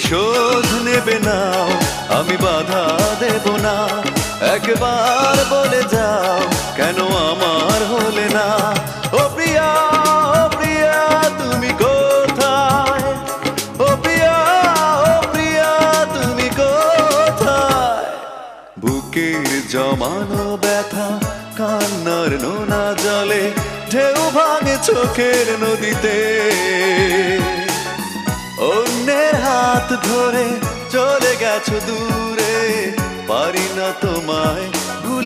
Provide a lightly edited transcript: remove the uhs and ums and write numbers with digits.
প্রতিশোধ নেবে না, আমি বাধা দেব না। একবার বলে যাও কেন আমার হলে না। ও প্রিয়া, ও প্রিয়া তুমি কোথায়? ও প্রিয়া, ও প্রিয়া তুমি কোথায়? বুকের জমানো ব্যথা কান্নার নোনা জলে ঢেউ ভাঙে চোখের নদীতে। অন্যের হাত ধরে চলে গেছো দূরে, পারি না তোমায়